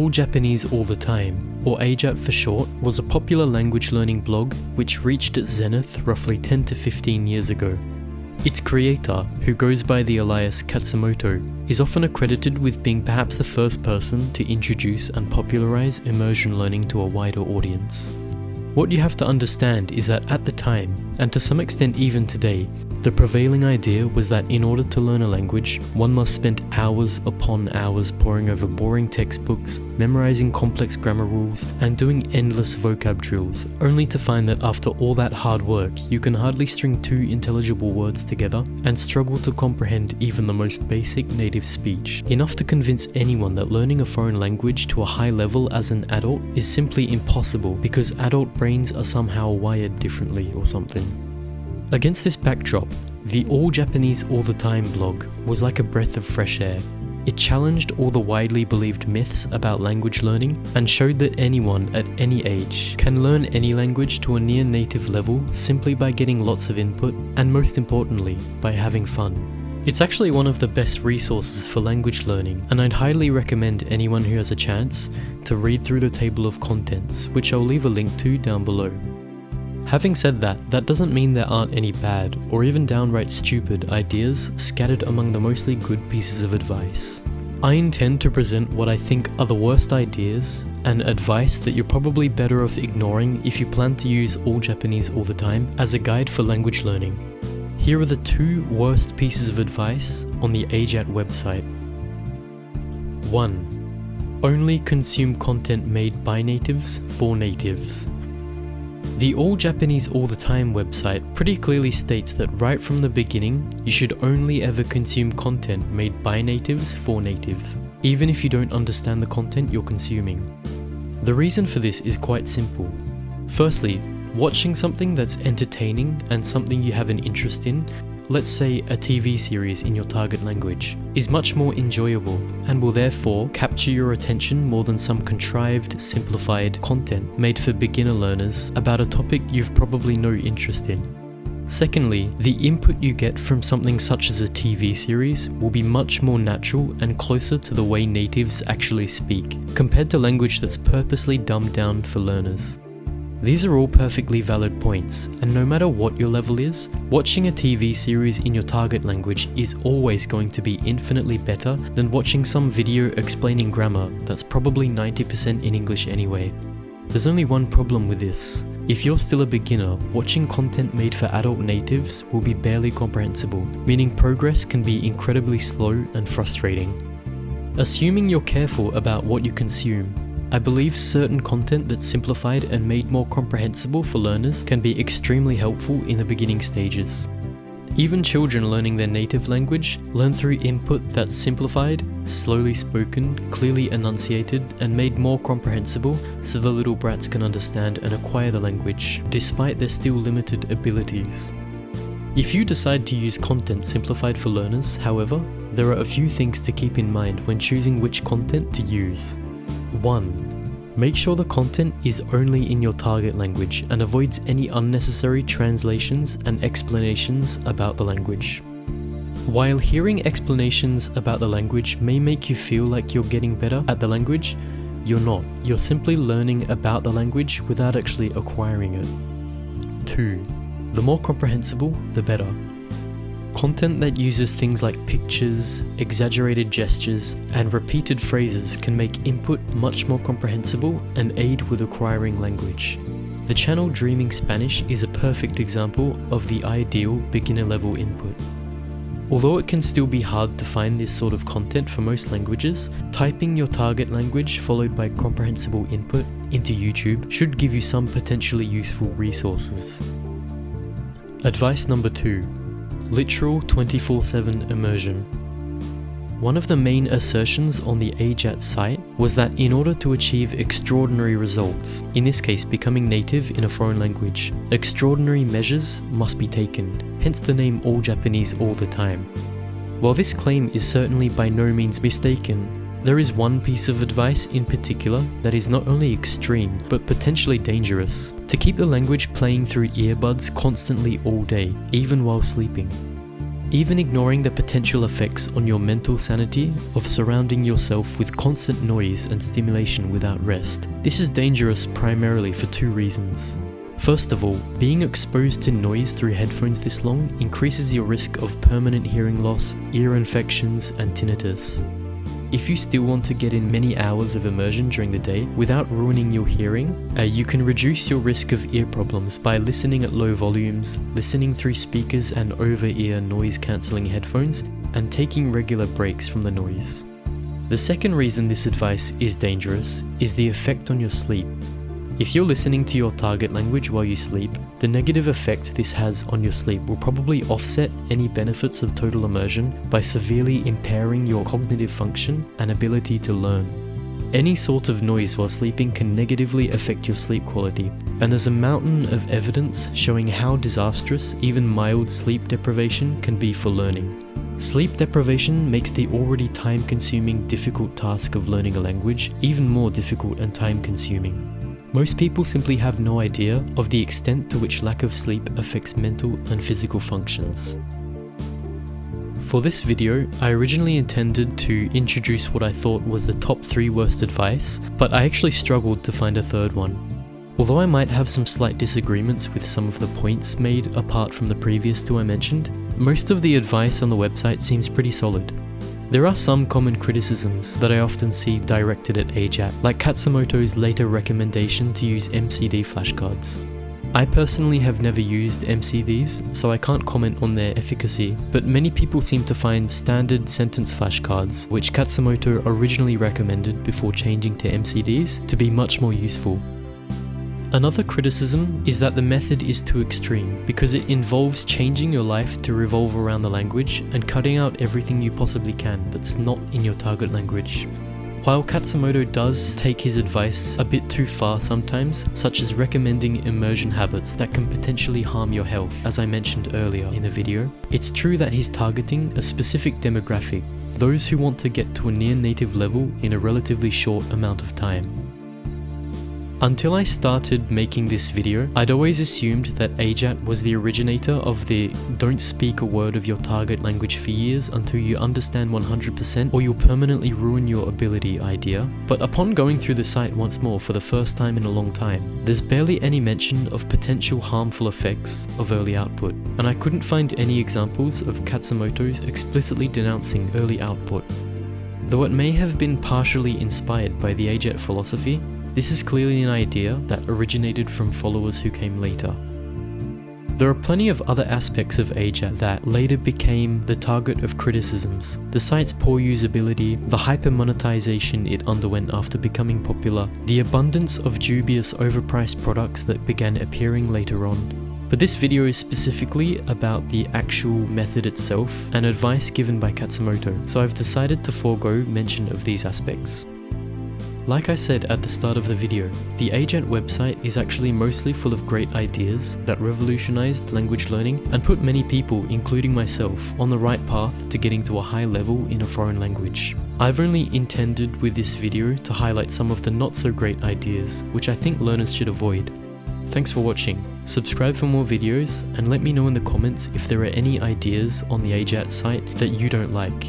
All Japanese All the Time, or AJATT for short, was a popular language learning blog which reached its zenith roughly 10 to 15 years ago. Its creator, who goes by the alias Katsumoto, is often accredited with being perhaps the first person to introduce and popularize immersion learning to a wider audience. What you have to understand is that at the time, and to some extent even today, the prevailing idea was that in order to learn a language, one must spend hours upon hours poring over boring textbooks, memorizing complex grammar rules, and doing endless vocab drills, only to find that after all that hard work, you can hardly string two intelligible words together and struggle to comprehend even the most basic native speech, enough to convince anyone that learning a foreign language to a high level as an adult is simply impossible because adult brains are somehow wired differently or something. Against this backdrop, the All Japanese All the Time blog was like a breath of fresh air. It challenged all the widely believed myths about language learning and showed that anyone at any age can learn any language to a near native level simply by getting lots of input and, most importantly, by having fun. It's actually one of the best resources for language learning, and I'd highly recommend anyone who has a chance to read through the table of contents, which I'll leave a link to down below. Having said that, that doesn't mean there aren't any bad, or even downright stupid, ideas scattered among the mostly good pieces of advice. I intend to present what I think are the worst ideas and advice that you're probably better off ignoring if you plan to use All Japanese All the Time as a guide for language learning. Here are the two worst pieces of advice on the AJATT website. 1. Only consume content made by natives for natives. The All Japanese All the Time website pretty clearly states that right from the beginning, you should only ever consume content made by natives for natives, even if you don't understand the content you're consuming. The reason for this is quite simple. Firstly, watching something that's entertaining and something you have an interest in, let's say a TV series in your target language, is much more enjoyable and will therefore capture your attention more than some contrived, simplified content made for beginner learners about a topic you've probably no interest in. Secondly, the input you get from something such as a TV series will be much more natural and closer to the way natives actually speak, compared to language that's purposely dumbed down for learners. These are all perfectly valid points, and no matter what your level is, watching a TV series in your target language is always going to be infinitely better than watching some video explaining grammar that's probably 90% in English anyway. There's only one problem with this. If you're still a beginner, watching content made for adult natives will be barely comprehensible, meaning progress can be incredibly slow and frustrating. Assuming you're careful about what you consume, I believe certain content that's simplified and made more comprehensible for learners can be extremely helpful in the beginning stages. Even children learning their native language learn through input that's simplified, slowly spoken, clearly enunciated, and made more comprehensible so the little brats can understand and acquire the language, despite their still limited abilities. If you decide to use content simplified for learners, however, there are a few things to keep in mind when choosing which content to use. 1. Make sure the content is only in your target language and avoids any unnecessary translations and explanations about the language. While hearing explanations about the language may make you feel like you're getting better at the language, you're not. You're simply learning about the language without actually acquiring it. 2. The more comprehensible, the better. Content that uses things like pictures, exaggerated gestures, and repeated phrases can make input much more comprehensible and aid with acquiring language. The channel Dreaming Spanish is a perfect example of the ideal beginner-level input. Although it can still be hard to find this sort of content for most languages, typing your target language followed by comprehensible input into YouTube should give you some potentially useful resources. Advice number 2. Literal 24/7 immersion. One of the main assertions on the AJATT site was that in order to achieve extraordinary results, in this case becoming native in a foreign language, extraordinary measures must be taken, hence the name All Japanese All the Time. While this claim is certainly by no means mistaken, there is one piece of advice in particular that is not only extreme, but potentially dangerous: to keep the language playing through earbuds constantly all day, even while sleeping. even ignoring the potential effects on your mental sanity of surrounding yourself with constant noise and stimulation without rest. This is dangerous primarily for two reasons. First of all, being exposed to noise through headphones this long increases your risk of permanent hearing loss, ear infections, and tinnitus. If you still want to get in many hours of immersion during the day without ruining your hearing, you can reduce your risk of ear problems by listening at low volumes, listening through speakers and over-ear noise-cancelling headphones, and taking regular breaks from the noise. The second reason this advice is dangerous is the effect on your sleep. If you're listening to your target language while you sleep, the negative effect this has on your sleep will probably offset any benefits of total immersion by severely impairing your cognitive function and ability to learn. Any sort of noise while sleeping can negatively affect your sleep quality, and there's a mountain of evidence showing how disastrous even mild sleep deprivation can be for learning. Sleep deprivation makes the already time-consuming, difficult task of learning a language even more difficult and time-consuming. Most people simply have no idea of the extent to which lack of sleep affects mental and physical functions. For this video, I originally intended to introduce what I thought was the top 3 worst advice, but I actually struggled to find a third one. Although I might have some slight disagreements with some of the points made apart from the previous 2 I mentioned, most of the advice on the website seems pretty solid. There are some common criticisms that I often see directed at AJATT, like Katsumoto's later recommendation to use MCD flashcards. I personally have never used MCDs, so I can't comment on their efficacy, but many people seem to find standard sentence flashcards, which Katsumoto originally recommended before changing to MCDs, to be much more useful. Another criticism is that the method is too extreme because it involves changing your life to revolve around the language and cutting out everything you possibly can that's not in your target language. While Katsumoto does take his advice a bit too far sometimes, such as recommending immersion habits that can potentially harm your health, as I mentioned earlier in the video, it's true that he's targeting a specific demographic, those who want to get to a near native level in a relatively short amount of time. Until I started making this video, I'd always assumed that AJATT was the originator of the "don't speak a word of your target language for years until you understand 100% or you'll permanently ruin your ability" idea, but upon going through the site once more for the first time in a long time, there's barely any mention of potential harmful effects of early output, and I couldn't find any examples of Katsumoto explicitly denouncing early output. Though it may have been partially inspired by the AJATT philosophy, this is clearly an idea that originated from followers who came later. There are plenty of other aspects of AJATT that later became the target of criticisms. The site's poor usability, the hyper-monetization it underwent after becoming popular, the abundance of dubious overpriced products that began appearing later on. But this video is specifically about the actual method itself and advice given by Katsumoto, so I've decided to forego mention of these aspects. Like I said at the start of the video, the AJATT website is actually mostly full of great ideas that revolutionized language learning and put many people, including myself, on the right path to getting to a high level in a foreign language. I've only intended with this video to highlight some of the not so great ideas, which I think learners should avoid. Thanks for watching. Subscribe for more videos and let me know in the comments if there are any ideas on the AJATT site that you don't like.